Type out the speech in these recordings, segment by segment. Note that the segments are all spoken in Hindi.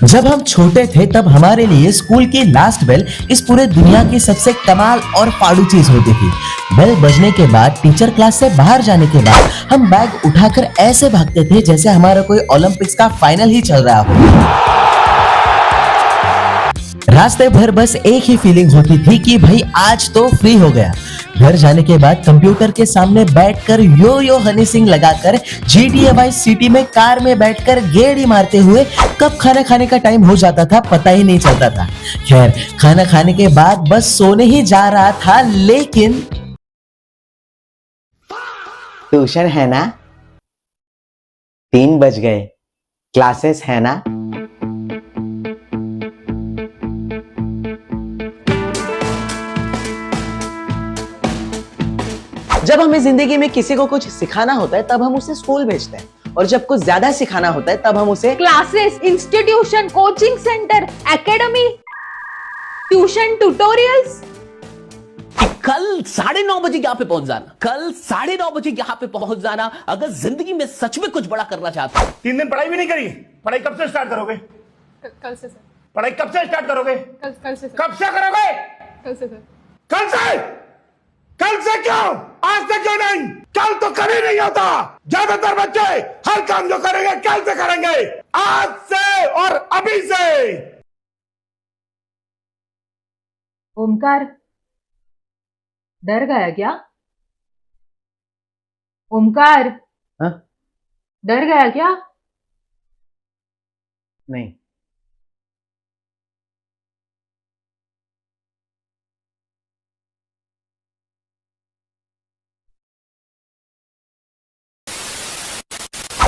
जब हम छोटे थे तब हमारे लिए स्कूल की लास्ट बेल इस पूरे दुनिया की सबसे कमाल और फाड़ू चीज होती थी। बेल बजने के बाद टीचर क्लास से बाहर जाने के बाद हम बैग उठाकर ऐसे भागते थे जैसे हमारा कोई ओलंपिक्स का फाइनल ही चल रहा हो। रास्ते भर बस एक ही फीलिंग होती थी कि भाई आज तो फ्री हो गया। घर जाने के बाद कंप्यूटर के सामने बैठकर यो यो हनी सिंह लगाकर GTA वाइस सिटी में कार में बैठकर गेड़ी मारते हुए कब खाना खाने का टाइम हो जाता था पता ही नहीं चलता था। खैर खाना खाने के बाद बस सोने ही जा रहा था, लेकिन ट्यूशन है ना, 3 बज गए, क्लासेस है ना। जब हमें जिंदगी में किसी को कुछ सिखाना होता है तब हम उसे स्कूल भेजते हैं, और जब कुछ ज्यादा सिखाना होता है तब हम उसे classes, institution, coaching centre, academy, tuition, tutorials. कल 9:30 बजे यहाँ पे पहुंच जाना, कल 9:30 बजे यहाँ पे पहुंच जाना अगर जिंदगी में सच में कुछ बड़ा करना चाहता है। 3 दिन पढ़ाई भी नहीं करी, पढ़ाई कब से स्टार्ट करोगे? कल से सर। पढ़ाई कब से स्टार्ट करोगे? कल से सर। कब से करोगे? कल से सर। कल से? कल से क्यों? आज से क्यों नहीं? कल तो कभी नहीं होता। ज्यादातर बच्चे हर काम जो करेंगे कल से करेंगे, आज से और अभी से। ओमकार डर गया क्या? ओमकार हाँ? डर गया क्या? नहीं।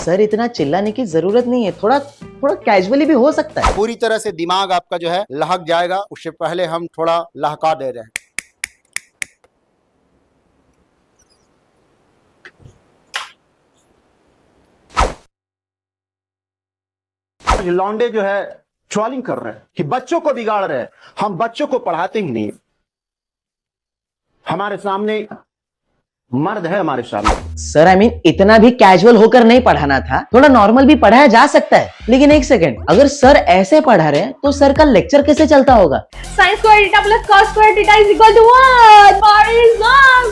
सर इतना चिल्लाने की जरूरत नहीं है, थोड़ा कैजुअली भी हो सकता है। पूरी तरह से दिमाग आपका जो है लहक जाएगा, उससे पहले हम थोड़ा लहका दे रहे हैं। लौंडे जो है ट्रोलिंग कर रहे हैं कि बच्चों को बिगाड़ रहे हैं। हम बच्चों को पढ़ाते ही नहीं, हमारे सामने मर्द है, हमारे सामने। सर I mean, इतना भी कैजुअल होकर नहीं पढ़ाना था, थोड़ा नॉर्मल भी पढ़ाया जा सकता है। लेकिन एक सेकंड, अगर सर ऐसे पढ़ा रहे हैं तो सर का लेक्चर कैसे चलता होगा? Sine square theta plus cos square theta is equal to 1। पारिज़न।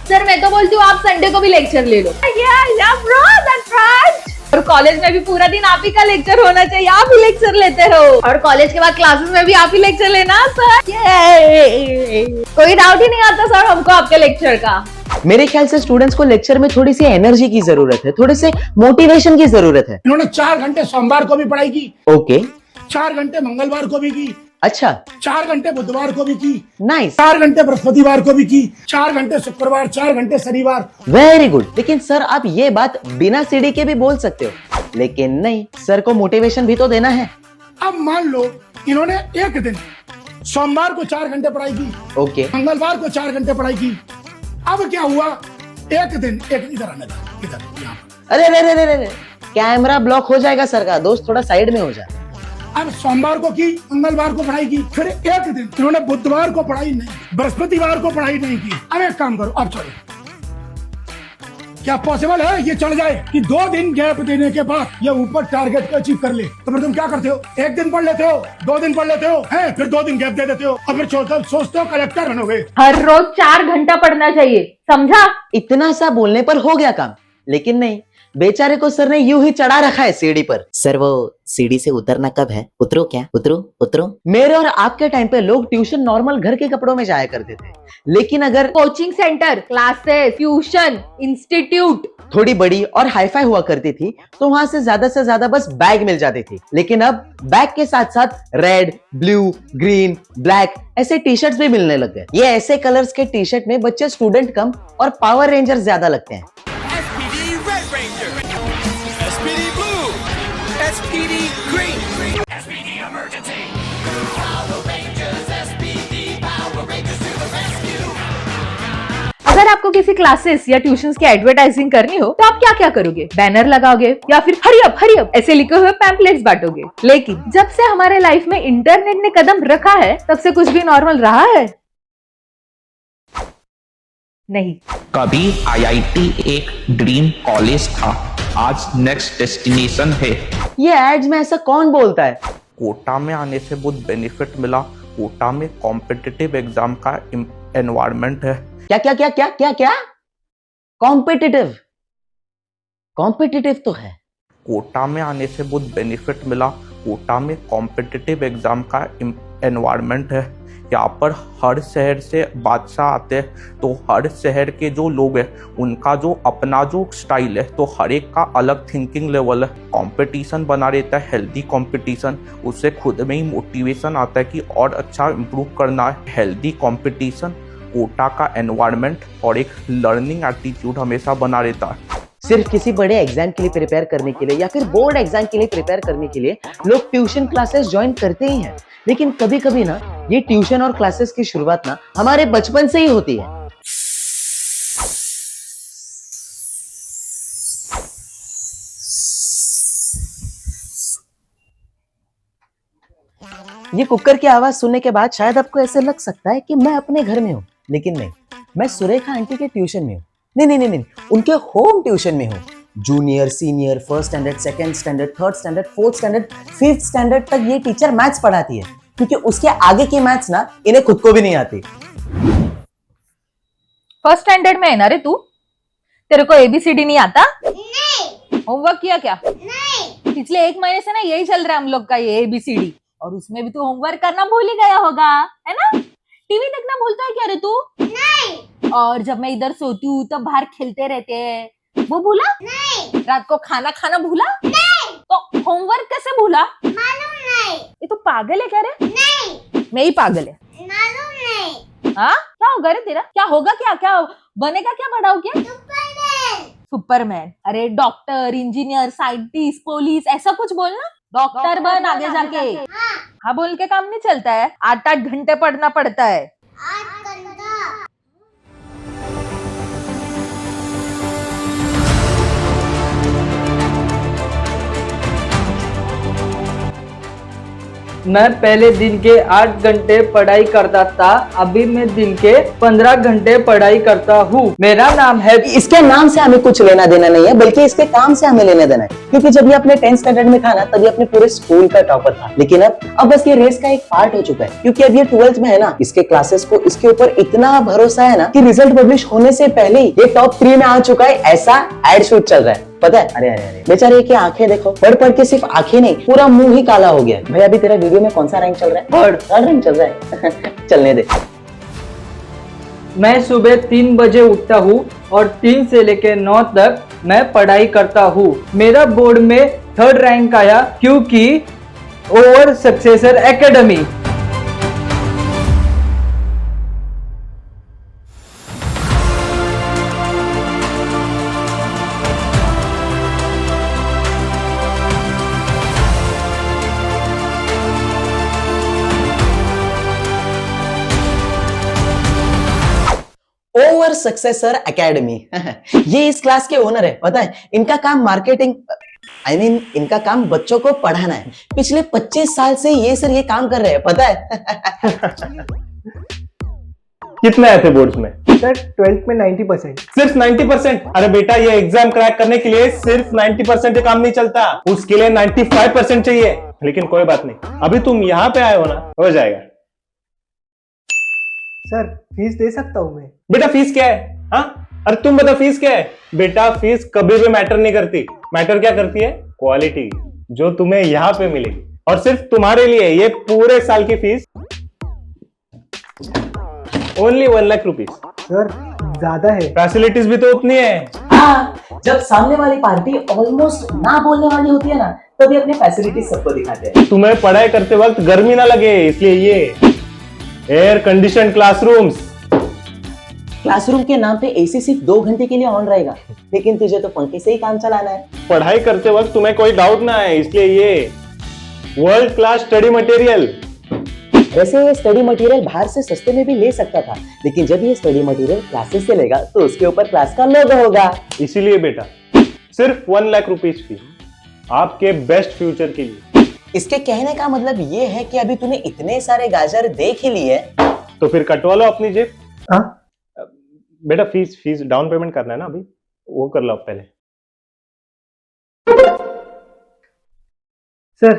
सर मैं तो बोलती हूँ आप संडे को भी लेक्चर ले लो। या ब्रो दैट्स राइट। और कॉलेज में भी पूरा दिन आप ही का लेक्चर होना चाहिए, आप ही लेक्चर लेते रहो, और कॉलेज के बाद क्लासेस में भी आप ही लेक्चर लेना सर। कोई डाउट ही नहीं आता सर हमको आपके लेक्चर का। मेरे ख्याल से स्टूडेंट्स को लेक्चर में थोड़ी सी एनर्जी की जरूरत है, थोड़े से मोटिवेशन की जरूरत है। इन्होंने 4 घंटे सोमवार को भी पढ़ाई की, ओके 4 घंटे मंगलवार को भी की, अच्छा 4 घंटे बुधवार को भी की, नाइस, 4 घंटे बृहस्पतिवार को भी की, 4 घंटे शुक्रवार, 4 घंटे शनिवार। Very good. लेकिन सर आप ये बात बिना सीढ़ी के भी बोल सकते हो, लेकिन नहीं, सर को मोटिवेशन भी तो देना है। अब मान लो इन्होंने एक दिन सोमवार को 4 घंटे पढ़ाई की, ओके मंगलवार को 4 घंटे पढ़ाई की। अब क्या हुआ, एक दिन एक इधर आने दो, इधर यहाँ पर। अरे अरे अरे अरे, कैमरा ब्लॉक हो जाएगा सर का, दोस्त थोड़ा साइड में हो जाए। अब सोमवार को की, मंगलवार को पढ़ाई की, फिर एक दिन इन्होंने बुधवार को पढ़ाई नहीं, बृहस्पतिवार को पढ़ाई नहीं की। अब एक काम करो, अब चलो, क्या पॉसिबल है ये चल जाए कि 2 दिन गैप देने के बाद ये ऊपर टारगेट को अचीव कर ले? तो फिर तुम क्या करते हो, एक दिन पढ़ लेते हो, 2 दिन पढ़ लेते हो, है फिर 2 दिन गैप दे देते हो, और फिर सोचते हो कलेक्टर बनोगे। हर रोज 4 घंटा पढ़ना चाहिए, समझा? इतना सा बोलने पर हो गया काम, लेकिन नहीं, बेचारे को सर ने यूं ही चढ़ा रखा है सीढ़ी पर। सर वो सीढ़ी से उतरना कब है? उतरो क्या? उतरो। मेरे और आपके टाइम पे लोग ट्यूशन नॉर्मल घर के कपड़ों में जाया करते थे, लेकिन अगर coaching centre, classes, tuition, institute थोड़ी बड़ी और हाईफाई हुआ करती थी तो वहां से ज्यादा बस बैग मिल जाती थी। लेकिन अब बैग के साथ साथ रेड, ब्लू, ग्रीन, ब्लैक ऐसे टी शर्ट्स भी मिलने लग गए। ये ऐसे कलर्स के टी शर्ट में बच्चे स्टूडेंट कम और पावर रेंजर ज्यादा लगते हैं। SPD Red Ranger, SPD Blue, SPD Green, SPD Emergency, Power Rangers, SPD Power Rangers to the rescue. अगर आपको किसी क्लासेस या ट्यूशंस की एडवर्टाइजिंग करनी हो तो आप क्या क्या करोगे? बैनर लगाओगे या फिर हरी अप ऐसे लिखे हुए पैम्पलेट्स बांटोगे। लेकिन जब से हमारे लाइफ में इंटरनेट ने कदम रखा है तब से कुछ भी नॉर्मल रहा है? नहीं। कभी IIT एक ड्रीम कॉलेज था। आज नेक्स्ट डेस्टिनेशन है। ये एड्स में ऐसा कौन बोलता है? कोटा में आने से बहुत बेनिफिट मिला। कोटा में कॉम्पिटिटिव एग्जाम का एनवायरनमेंट है। क्या क्या क्या क्या क्या क्या? कॉम्पिटिटिव? कॉम्पिटिटिव तो है। कोटा में आने से बहुत बेनिफिट मिला। कोटा में कॉम्पिटिटिव एग्जाम का एनवायरनमेंट है। यहाँ पर हर शहर से बादशाह आते हैं, तो हर शहर के जो लोग हैं उनका जो अपना जो स्टाइल है, तो हर एक का अलग थिंकिंग लेवल है। कंपटीशन बना रहता है, हेल्दी कंपटीशन। उससे खुद में ही मोटिवेशन आता है कि और अच्छा इम्प्रूव करना है। हेल्दी कंपटीशन, कोटा का एनवायरनमेंट और एक लर्निंग एटीट्यूड हमेशा बना रहता है। सिर्फ किसी बड़े एग्जाम के लिए प्रिपेयर करने के लिए या फिर बोर्ड एग्जाम के लिए प्रिपेयर करने के लिए लोग ट्यूशन क्लासेस ज्वाइन करते ही हैं, लेकिन कभी कभी ना ये ट्यूशन और क्लासेस की शुरुआत ना हमारे बचपन से ही होती है। ये कुकर की आवाज सुनने के बाद शायद आपको ऐसे लग सकता है कि मैं अपने घर में हूँ, लेकिन नहीं, मैं सुरेखा आंटी के ट्यूशन में हूँ। नहीं नहीं नहीं नहीं, उनके होम ट्यूशन में हूँ। Junior, senior, first standard, second standard, third standard, fourth standard, fifth standard तक ये टीचर मैथ्स पढ़ाती है, क्योंकि उसके आगे की मैथ्स ना इन्हें खुद को भी नहीं आती। फर्स्ट स्टैंडर्ड में है ना रे तू? तेरे को ABCD नहीं आता? नहीं। होमवर्क किया क्या? नहीं। पिछले 1 महीने से ना यही चल रहा है हम लोग का, ये ABCD, और उसमें भी तू होमवर्क करना भूल ही गया होगा, है ना? टीवी देखना भूलता है क्या रे तू? नहीं। और जब मैं इधर सोती हूँ तब बाहर खेलते रहते हैं, वो भूला? नहीं। रात को खाना खाना भूला? नहीं। तो होमवर्क कैसे भूला? मालूम नहीं। ये तो पागल है क्या रे? नहीं। मैं ही पागल है? मालूम नहीं। हाँ, क्या होगा रे तेरा? क्या होगा? क्या बनेगा? क्या बड़ा हो गया? सुपरमैन। सुपरमैन? अरे डॉक्टर, इंजीनियर, साइंटिस्ट, पुलिस, ऐसा कुछ बोलना। डॉक्टर बन आगे जाके। हाँ बोल के काम नहीं चलता है, 8-8 घंटे पढ़ना पड़ता है। 8 घंटा। मैं पहले दिन के 8 घंटे पढ़ाई करता था, अभी मैं दिन के 15 घंटे पढ़ाई करता हूँ। मेरा नाम है। इसके नाम से हमें कुछ लेना देना नहीं है, बल्कि इसके काम से हमें लेना देना है। क्योंकि जब ये अपने 10th स्टैंडर्ड में था ना, तब ये अपने पूरे स्कूल का टॉपर था, लेकिन अब बस ये रेस का एक पार्ट हो चुका है। क्योंकि अब ये 12th में है ना, इसके क्लासेस को इसके ऊपर इतना भरोसा है ना कि रिजल्ट पब्लिश होने से पहले ही ये टॉप 3 में आ चुका है। ऐसा एड शूट चल रहा है, पता है? अरे अरे अरे बेचारे की आंखें देखो, पढ़ पढ़ के सिर्फ आंखें नहीं, पूरा मुंह ही काला हो गया है। भाई अभी तेरा वीडियो में कौन सा रैंक चल रहा है? थर्ड रैंक चल रहा है। चलने दे। मैं सुबह 3 बजे उठता हूँ और 3 से लेकर 9 तक मैं पढ़ाई करता हूँ। मेरा बोर्ड में 3rd रैंक आया, क्योंकि over successor academy. Over successor academy. ये इस क्लास के ओनर है, पता है? इनका काम मार्केटिंग, इनका काम बच्चों को पढ़ाना है। पिछले 25 साल से ये सर ये काम कर रहे हैं, पता है? कितने आए थे बोर्ड्स में? सर 12th में 90%। सिर्फ 90%? अरे बेटा, ये एग्जाम क्रैक करने के लिए सिर्फ 90% से काम नहीं चलता, उसके लिए 95% चाहिए। लेकिन कोई बात नहीं, अभी तुम यहाँ पे आए हो ना, हो जाएगा। सर फीस दे सकता हूँ मैं? बेटा फीस क्या है? हाँ, अरे तुम बता फीस क्या है? बेटा फीस कभी भी मैटर नहीं करती। मैटर क्या करती है? क्वालिटी, जो तुम्हें यहाँ पे मिलेगी। और सिर्फ तुम्हारे लिए ये पूरे साल की fees only 1 lakh rupees. Sir ज्यादा है। फैसिलिटीज भी तो उतनी है। हाँ, जब सामने वाली पार्टी ऑलमोस्ट ना बोलने वाली होती है ना, तभी अपने फैसिलिटीज सबको दिखाते हैं। तुम्हें पढ़ाई करते वक्त गर्मी ना लगे, इसलिए ये एयर कंडीशन क्लासरूम के नाम पे एसी सिर्फ 2 घंटे के लिए ऑन रहेगा, लेकिन तुझे तो पंखे से ही काम चलाना है। पढ़ाई करते वक्त तुम्हें कोई डाउट ना आए, इसलिए ये वर्ल्ड क्लास स्टडी मटेरियल। वैसे ये स्टडी मटेरियल बाहर से सस्ते में भी ले सकता था, लेकिन जब ये स्टडी मटेरियल क्लासेस से लेगा तो उसके ऊपर क्लास का लोगो होगा। इसीलिए बेटा सिर्फ 1 लाख रुपीज फीस, आपके बेस्ट फ्यूचर के लिए। इसके कहने का मतलब ये है कि अभी तूने इतने सारे गाजर देख ही लिए, तो फिर कटवा लो अपनी जेब। हाँ बेटा फीस डाउन पेमेंट करना है ना, अभी वो कर लो पहले। सर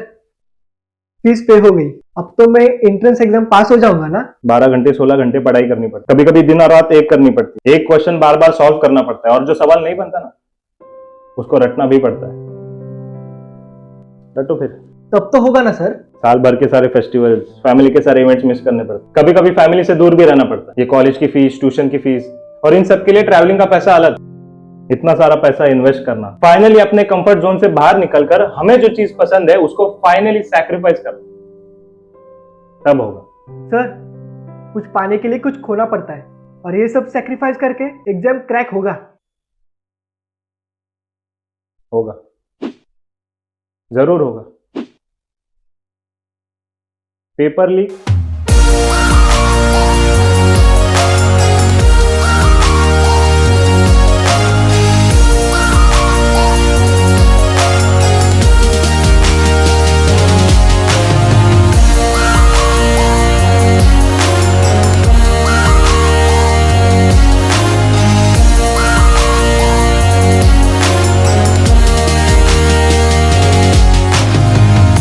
फीस पे हो गई, अब तो मैं एंट्रेंस एग्जाम पास हो जाऊंगा ना? 12 घंटे 16 घंटे पढ़ाई करनी पड़ती, कभी कभी दिन और रात एक करनी पड़ती है, एक क्वेश्चन बार बार सॉल्व करना पड़ता है, और जो सवाल नहीं बनता ना उसको रटना भी पड़ता है। रटो फिर। तब तो होगा ना सर? साल भर के सारे फेस्टिवल्स, फैमिली के सारे इवेंट्स मिस करने पड़ते, कभी कभी फैमिली से दूर भी रहना पड़ता है। ये कॉलेज की फीस, ट्यूशन की फीस, और इन सब के लिए ट्रैवलिंग का पैसा अलग। इतना सारा पैसा इन्वेस्ट करना, फाइनली अपने कंफर्ट जोन से बाहर निकलकर हमें जो चीज पसंद है उसको फाइनली सैक्रिफाइस करना, तब होगा। सर कुछ पाने के लिए कुछ खोना पड़ता है, और ये सब सेक्रीफाइस करके एग्जाम क्रैक होगा। होगा, जरूर होगा। Paper leak